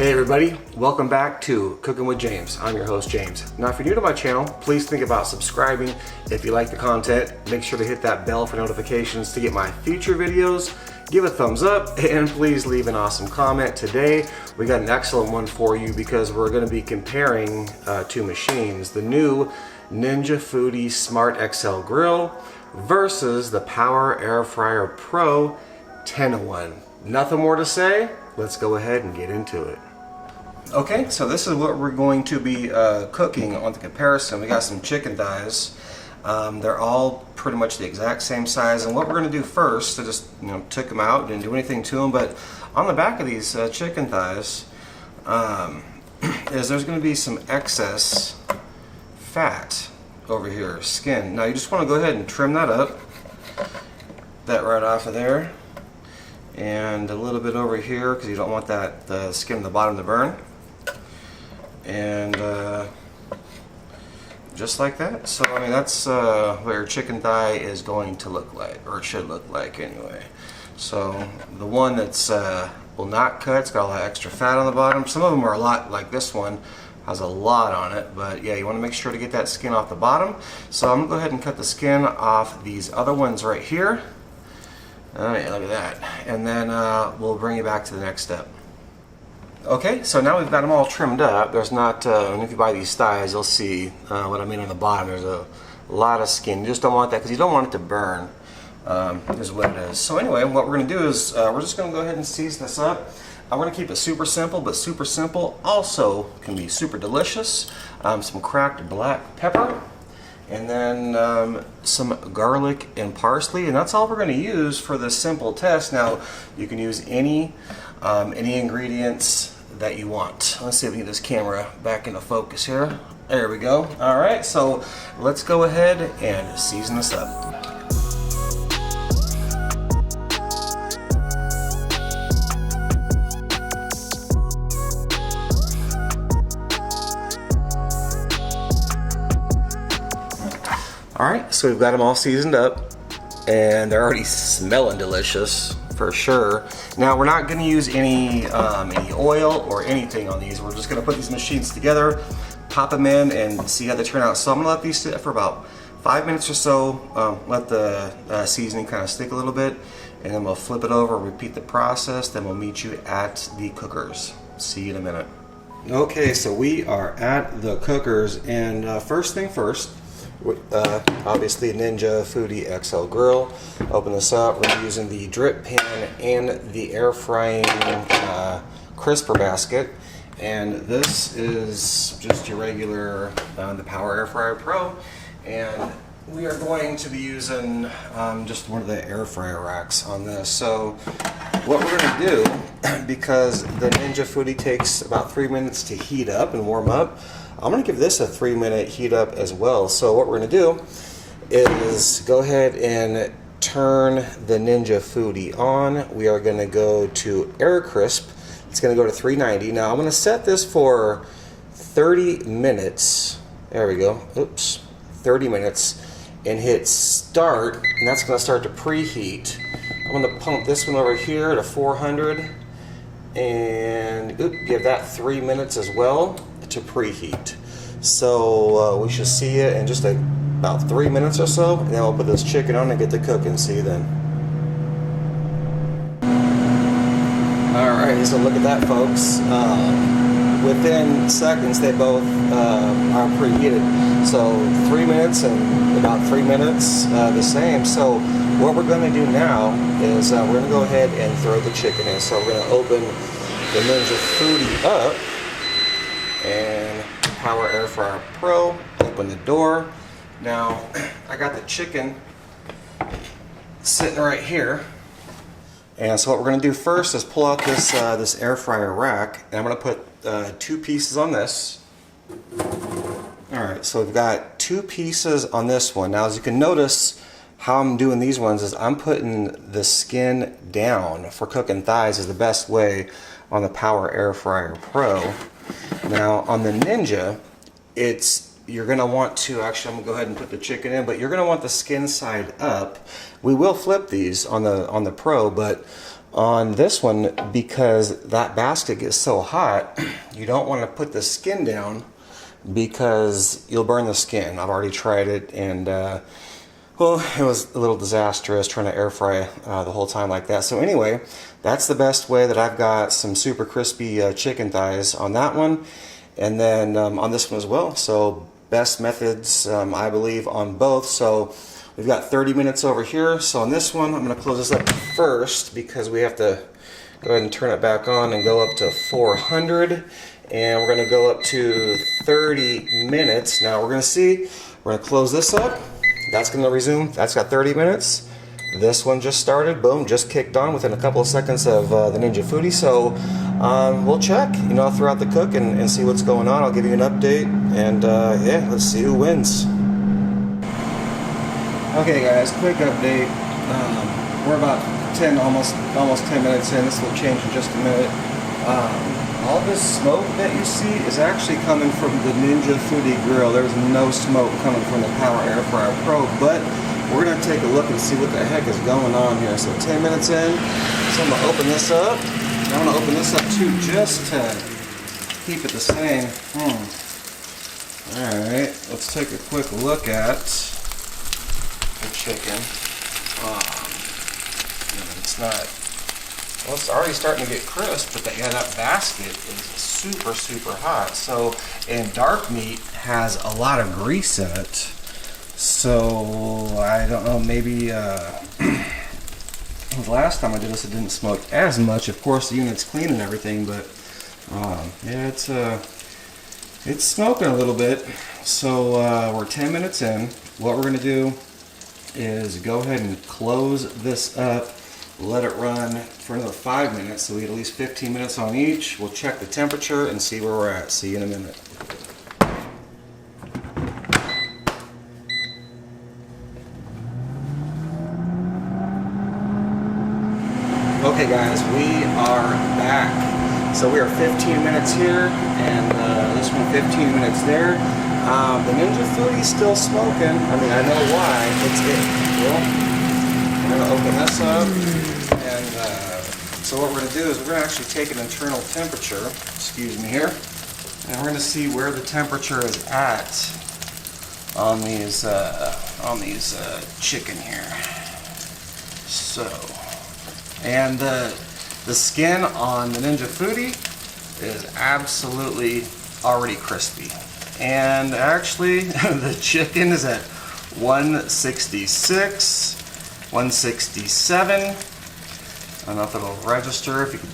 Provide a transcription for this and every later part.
Hey everybody, welcome back to Cooking with James. I'm your host James. Now if you're new to my channel, please think about subscribing. If you like the content, make sure to hit that bell for notifications to get my future videos. Give a thumbs up and please leave an awesome comment. Today we got an excellent one for you because we're going to be comparing two machines. The new Ninja Foodi Smart XL Grill versus the Power Air Fryer Pro 10-in-1. Nothing more to say. Let's go ahead and get into it. Okay, so this is what we're going to be cooking on the comparison. We got some chicken thighs. They're all pretty much the exact same size. And what we're going to do first, I just took them out, didn't do anything to them, but on the back of these chicken thighs is there's going to be some excess fat over here, skin. Now you just want to go ahead and trim that up, that right off of there. And a little bit over here because you don't want that the skin on the bottom to burn, and just like that. So I mean that's what your chicken thigh is going to look like, or it should look like anyway. So the one that's will not cut, it's got a lot of extra fat on the bottom. Some of them are a lot, like this one has a lot on it, but yeah, you want to make sure to get that skin off the bottom. So I'm gonna go ahead and cut the skin off these other ones right here. Oh yeah, look at that. And then we'll bring you back to the next step. Okay, so now we've got them all trimmed up. There's not, and if you buy these thighs, you'll see what I mean on the bottom. There's a lot of skin. You just don't want that because you don't want it to burn, is what it is. So anyway, what we're going to do is we're just going to go ahead and season this up. I'm going to keep it super simple, but super simple also can be super delicious. Some cracked black pepper. And then some garlic and parsley, and that's all we're going to use for this simple test. Now you can use any ingredients that you want. Let's see if we can get this camera back into focus here. There we go. All right, so let's go ahead and season this up. Alright, so we've got them all seasoned up and they're already smelling delicious for sure. Now we're not going to use any oil or anything on these. We're just going to put these machines together, pop them in, and see how they turn out. So I'm going to let these sit for about 5 minutes or so, let the seasoning kind of stick a little bit, and then we'll flip it over, repeat the process, then we'll meet you at the cookers. See you in a minute. Okay, so we are at the cookers, and first thing first, obviously Ninja Foodi XL Grill. Open this up. We're using the drip pan and the air frying crisper basket, and this is just your regular the Power Air Fryer Pro, and we are going to be using just one of the air fryer racks on this. So what we're going to do, because the Ninja Foodi takes about 3 minutes to heat up and warm up, I'm going to give this a 3-minute heat up as well. So what we're going to do is go ahead and turn the Ninja Foodi on. We are going to go to Air Crisp. It's going to go to 390. Now I'm going to set this for 30 minutes. There we go. Oops. 30 minutes. And hit start. And that's going to start to preheat. I'm going to pump this one over here to 400. And give that 3 minutes as well to preheat. So we should see it in just about 3 minutes or so, and then we'll put this chicken on and get to cooking. See you then. Alright, so look at that, folks. Within seconds they both are preheated. So 3 minutes and about 3 minutes the same. So what we're going to do now is we're going to go ahead and throw the chicken in. So we're going to open the Ninja Foodi up, and Power Air Fryer Pro, open the door. Now I got the chicken sitting right here, and so what we're going to do first is pull out this this air fryer rack, and I'm going to put 2 pieces on this. Alright, so we've got 2 pieces on this one. Now as you can notice, how I'm doing these ones is I'm putting the skin down. For cooking thighs is the best way on the Power Air Fryer Pro. Now on the Ninja, you're going to want to, actually I'm going to go ahead and put the chicken in, but you're going to want the skin side up. We will flip these on the Pro, but on this one, because that basket gets so hot, you don't want to put the skin down because you'll burn the skin. I've already tried it, and well, it was a little disastrous trying to air fry the whole time like that. So anyway, that's the best way that I've got some super crispy chicken thighs on that one, and then on this one as well. So best methods, I believe, on both. So we've got 30 minutes over here. So on this one, I'm going to close this up first because we have to go ahead and turn it back on and go up to 400. And we're going to go up to 30 minutes. Now we're going to see, we're going to close this up. That's going to resume. That's got 30 minutes. This one just started. Boom, just kicked on within a couple of seconds of the Ninja Foodi. So we'll check, you know, throughout the cook and see what's going on. I'll give you an update. And yeah, let's see who wins. Okay guys, quick update. We're about 10, almost 10 minutes in. This will change in just a minute. All this smoke that you see is actually coming from the Ninja Foodi Grill. There's no smoke coming from the Power Air Fryer Pro, but we're going to take a look and see what the heck is going on here. So 10 minutes in, so I'm going to open this up. I'm going to open this up too just to keep it the same. Alright, let's take a quick look at the chicken. It's not, well, it's already starting to get crisp, but yeah, that basket is super, super hot. So, and dark meat has a lot of grease in it. So, I don't know, maybe the last time I did this, it didn't smoke as much. Of course, the unit's clean and everything, but yeah, it's smoking a little bit. So, we're 10 minutes in. What we're going to do is go ahead and close this up. Let it run for another 5 minutes, so we get at least 15 minutes on each. We'll check the temperature and see where we're at. See you in a minute. Okay guys, we are back. So we are 15 minutes here, and this one 15 minutes there. The Ninja Foodi's still smoking. I mean, I know why. We're going to open this up. And so what we're going to do is we're going to actually take an internal temperature, excuse me here, and we're going to see where the temperature is at on these chicken here. So, and the skin on the Ninja Foodi is absolutely already crispy. And actually, the chicken is at 166, 167. I don't know if it'll register, if you could,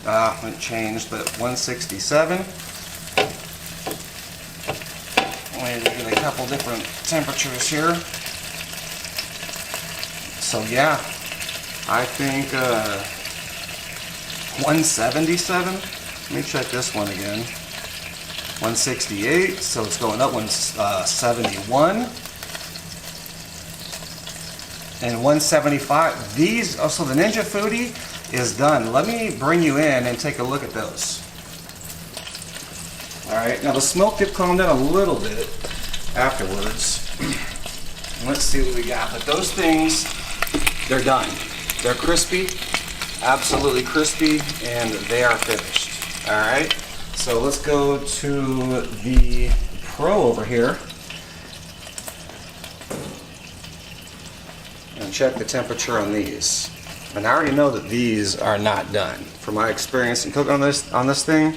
it changed, but 167. I'm going to get a couple different temperatures here. So yeah, I think 177. Let me check this one again. 168, so it's going up. 171 and 175. These, oh, so the Ninja Foodi is done. Let me bring you in and take a look at those. Alright, now the smoke did calm down a little bit afterwards. Let's see what we got. But those things, they're done. They're crispy, absolutely crispy, and they are finished. Alright, so let's go to the Pro over here and check the temperature on these. And I already know that these are not done. From my experience in cooking on this thing,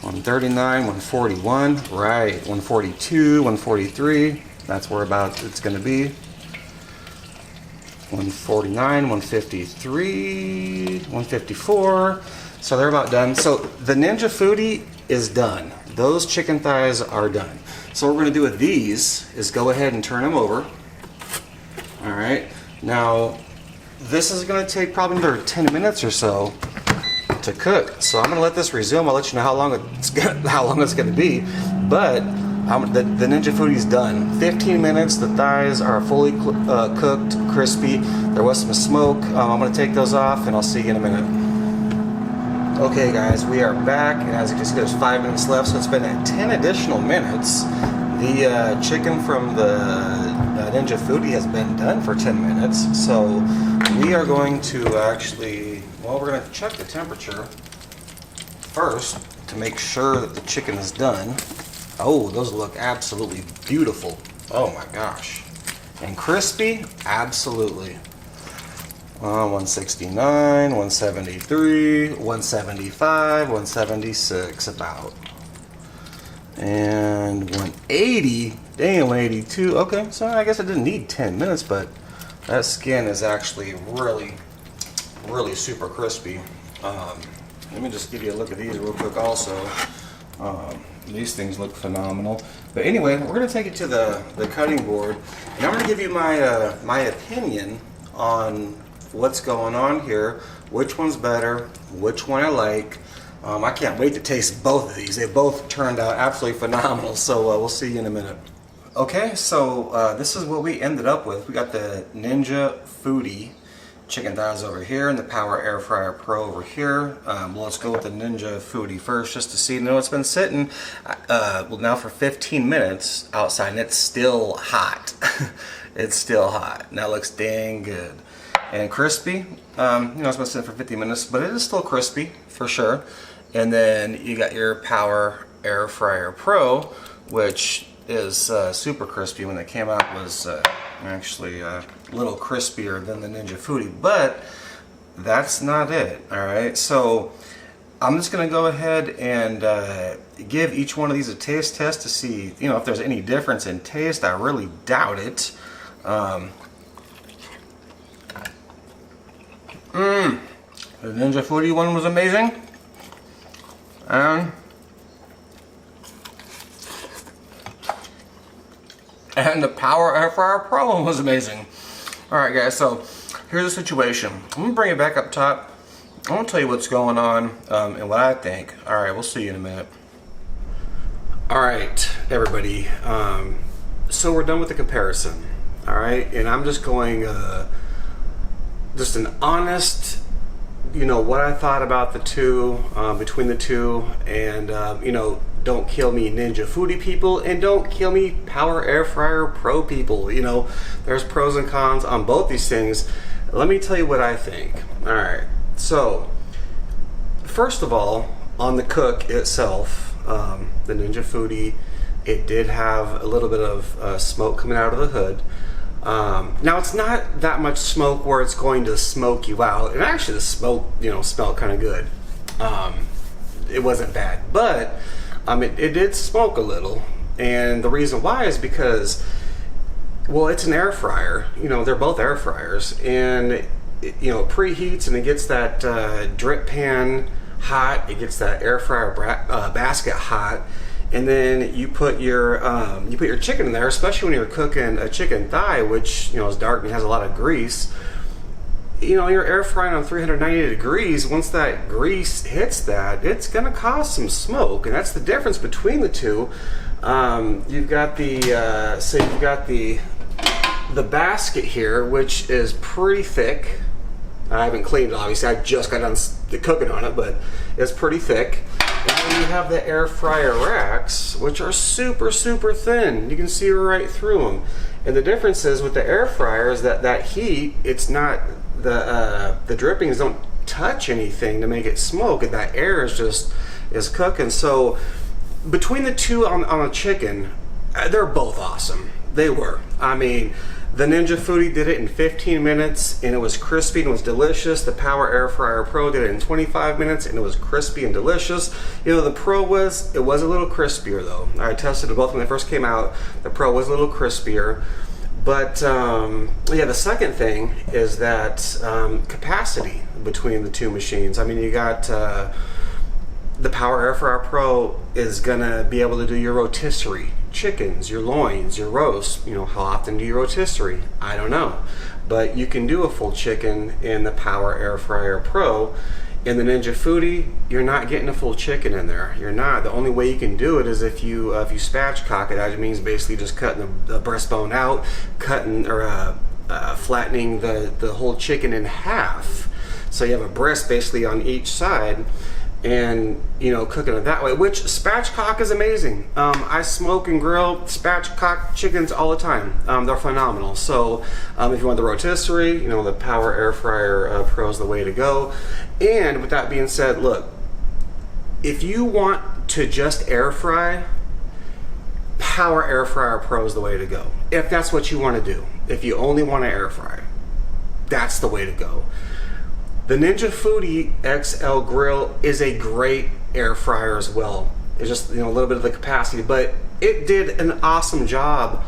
139, 141, right, 142, 143, that's where about it's going to be. 149, 153, 154, so they're about done. So the Ninja Foodi is done. Those chicken thighs are done. So what we're going to do with these is go ahead and turn them over. Alright, now this is going to take probably another 10 minutes or so to cook. So I'm going to let this resume. I'll let you know how long it's going to be. But the Ninja Foodi is done. 15 minutes. The thighs are fully cooked, crispy. There was some smoke. I'm going to take those off, and I'll see you in a minute. Okay, guys, we are back. As you can see, there's 5 minutes left, so it's been at 10 additional minutes. The chicken from the Ninja Foodi has been done for 10 minutes. So we are going to actually, well, we're going to check the temperature first to make sure that the chicken is done. Oh, those look absolutely beautiful. Oh my gosh. And crispy? Absolutely. 169, 173, 175, 176 about. And 180, dang, 182. Okay, so I guess I didn't need 10 minutes, but that skin is actually really, really super crispy. Let me just give you a look at these real quick also. These things look phenomenal. But anyway, we're going to take it to the cutting board, and I'm going to give you my my opinion on what's going on here, which one's better, which one I like. I can't wait to taste both of these. They both turned out absolutely phenomenal, so we'll see you in a minute. Okay, so this is what we ended up with. We got the Ninja Foodi chicken thighs over here and the Power Air Fryer Pro over here. Well, let's go with the Ninja Foodi first just to see. You know, it's been sitting well now for 15 minutes outside, and it's still hot. It's still hot. Now it looks dang good. And crispy, you know, it's been sitting for 50 minutes, but it is still crispy for sure. And then you got your Power Air Fryer Pro, which is super crispy. When it came out, was actually a little crispier than the Ninja Foodi, but that's not it. All right, so I'm just gonna go ahead and give each one of these a taste test to see, you know, if there's any difference in taste. I really doubt it. The Ninja Foodi one was amazing, and the Power Air Fryer Pro one was amazing. Alright guys, so here's the situation. I'm going to bring it back up top. I'm going to tell you what's going on and what I think. Alright, we'll see you in a minute. Alright everybody, so we're done with the comparison. Alright, and I'm just going just an honest, you know, what I thought about the two, between the two, and you know, don't kill me Ninja Foodi people, and don't kill me Power Air Fryer Pro people. You know, there's pros and cons on both these things. Let me tell you what I think. Alright, so first of all, on the cook itself, the Ninja Foodi, it did have a little bit of smoke coming out of the hood. Now it's not that much smoke where it's going to smoke you out, and actually the smoke, you know, smelled kind of good. It wasn't bad, but it did smoke a little, and the reason why is because, well, it's an air fryer. You know, they're both air fryers, and it, you know, preheats and it gets that drip pan hot, it gets that air fryer basket hot. And then you put your chicken in there, especially when you're cooking a chicken thigh, which, you know, is dark and has a lot of grease. You know, you're air frying on 390 degrees. Once that grease hits that, it's going to cause some smoke, and that's the difference between the two. You've got the so you've got the basket here, which is pretty thick. I haven't cleaned it, obviously. I just got done cooking on it, but it's pretty thick. And then you have the air fryer racks, which are super, super thin. You can see right through them. And the difference is with the air fryer is that heat, it's not, the drippings don't touch anything to make it smoke, and that air is cooking. So between the two on a chicken, they're both awesome. They were. I mean, the Ninja Foodi did it in 15 minutes, and it was crispy and it was delicious. The Power Air Fryer Pro did it in 25 minutes, and it was crispy and delicious. You know, the Pro was a little crispier though. I tested it both when they first came out. The Pro was a little crispier. But yeah, the second thing is that capacity between the two machines. I mean, you got the Power Air Fryer Pro is gonna be able to do your rotisserie chickens, your loins, your roast. You know, how often do you rotisserie? I don't know, but you can do a full chicken in the Power Air Fryer Pro. In the Ninja Foodi, you're not getting a full chicken in there. You're not. The only way you can do it is if you spatchcock it. That means basically just cutting the breastbone out, cutting or flattening the whole chicken in half. So you have a breast basically on each side. and cooking it that way, which spatchcock is amazing. I smoke and grill spatchcock chickens all the time. They're phenomenal. So if you want the rotisserie, the Power Air Fryer Pro is the way to go. And with that being said, look, if you want to just air fry, Power Air Fryer Pro is the way to go. If that's what you want to do, if you only want to air fry, that's the way to go. The Ninja Foodi XL Grill is a great air fryer as well. It's just a little bit of the capacity, but it did an awesome job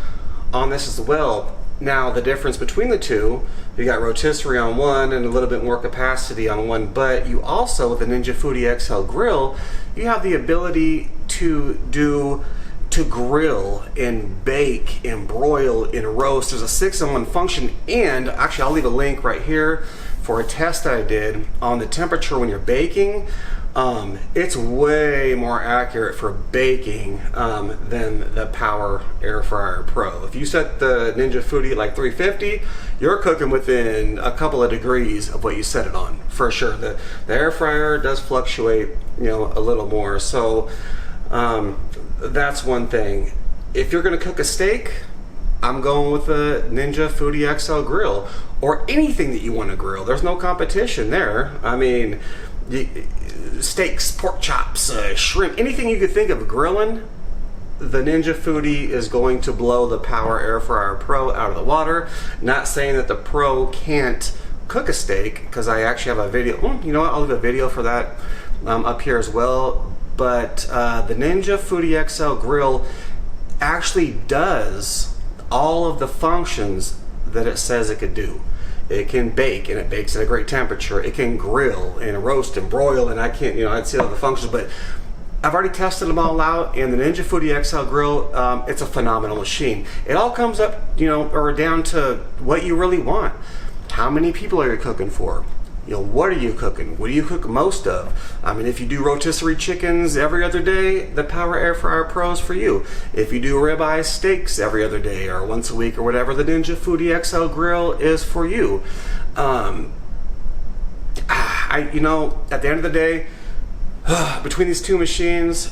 on this as well. Now the difference between the two, you got rotisserie on one and a little bit more capacity on one, but you also, with the Ninja Foodi XL Grill, you have the ability to grill and bake and broil and roast. There's a 6-in-1 function, and actually I'll leave a link right here for a test that I did on the temperature when you're baking. It's way more accurate for baking than the Power Air Fryer Pro. If you set the Ninja Foodi at like 350, you're cooking within a couple of degrees of what you set it on, for sure. The air fryer does fluctuate, a little more. So that's one thing. If you're gonna cook a steak, I'm going with the Ninja Foodi XL Grill, or anything that you want to grill. There's no competition there. I mean, steaks, pork chops, shrimp, anything you could think of grilling, the Ninja Foodi is going to blow the Power Air Fryer Pro out of the water. Not saying that the Pro can't cook a steak, because I actually have a video. You know what? I'll leave a video for that up here as well. But the Ninja Foodi XL Grill actually does all of the functions that it says it could do. It can bake, and it bakes at a great temperature. It can grill and roast and broil, and I can't, I'd say all the functions, but I've already tested them all out, and the Ninja Foodi XL Grill, it's a phenomenal machine. It all comes up, or down to what you really want. How many people are you cooking for? What are you cooking? What do you cook most of? I mean, if you do rotisserie chickens every other day, the Power Air Fryer Pro is for you. If you do ribeye steaks every other day or once a week or whatever, the Ninja Foodi XL Grill is for you. At the end of the day, between these two machines,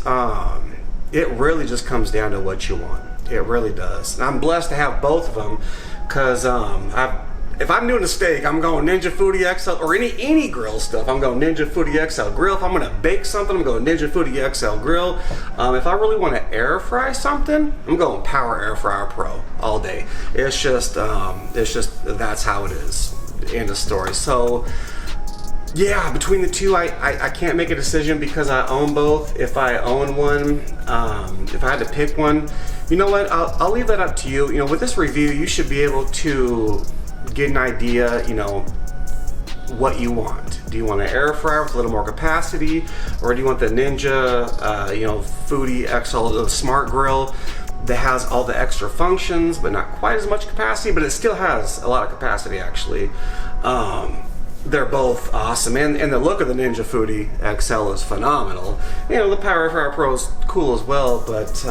it really just comes down to what you want. It really does. And I'm blessed to have both of them, because if I'm doing a steak, I'm going Ninja Foodi XL, or any grill stuff, I'm going Ninja Foodi XL Grill. If I'm gonna bake something, I'm going Ninja Foodi XL Grill. If I really want to air fry something, I'm going Power Air Fryer Pro all day. It's just that's how it is. End of story. So yeah, between the two, I can't make a decision because I own both. If I own one, if I had to pick one, you know what? I'll leave that up to you. With this review, you should be able to get an idea, what you want. Do you want an air fryer with a little more capacity, or do you want the Ninja, Foodi XL Smart Grill that has all the extra functions but not quite as much capacity, but it still has a lot of capacity actually. They're both awesome, and the look of the Ninja Foodi XL is phenomenal. The Power Air Fryer Pro is cool as well, but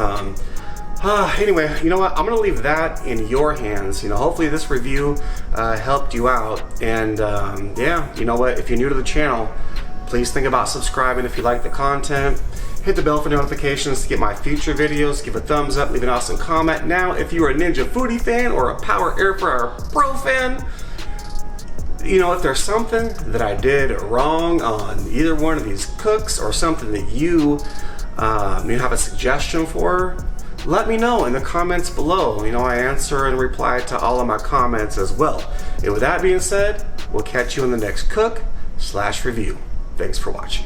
anyway, you know what? I'm gonna leave that in your hands. Hopefully this review helped you out. And yeah, you know what? If you're new to the channel, please think about subscribing if you like the content. Hit the bell for notifications to get my future videos. Give a thumbs up, leave an awesome comment. Now, if you're a Ninja Foodi fan or a Power Air Fryer Pro fan, if there's something that I did wrong on either one of these cooks, or something that you have a suggestion for, let me know in the comments below. I answer and reply to all of my comments as well. And with that being said, we'll catch you in the next cook/review. Thanks for watching.